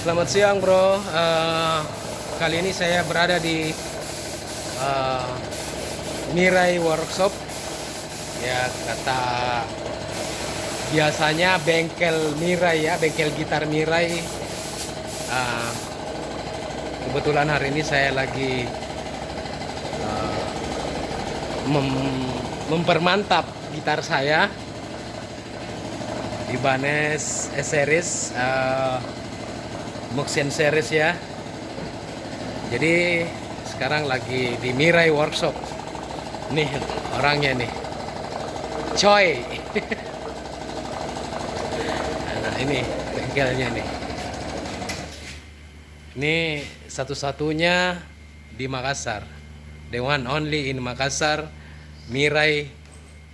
Selamat siang bro. Kali ini saya berada di eh, Mirai Workshop. Ya kata biasanya bengkel Mirai ya, bengkel gitar Mirai. Eh, Kebetulan hari ini saya lagi eh, mempermantap gitar saya Ibanez S-Series. Moxen series ya. Jadi sekarang lagi di Mirai Workshop. Nih orangnya nih. Coy. Nah ini bengkelnya nih. Ini satu-satunya di Makassar. The one only in Makassar, Mirai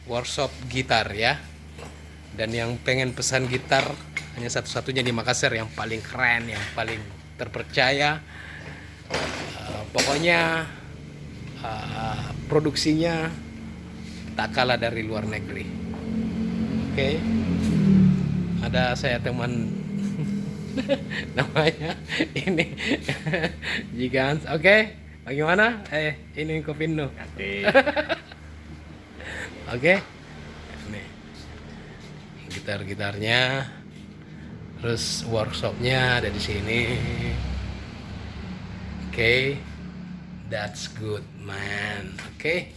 Workshop gitar ya. Dan yang pengen pesan gitar hanya satu-satunya di Makassar yang paling keren, yang paling terpercaya. Pokoknya produksinya tak kalah dari luar negeri. Oke. Ada saya teman namanya ini Gigants. Oke. Bagaimana? Ini Kopinno. Oke. Nih. Gitar-gitarnya. Terus workshopnya ada di sini. Oke, that's good man. Oke,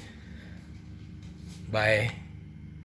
bye.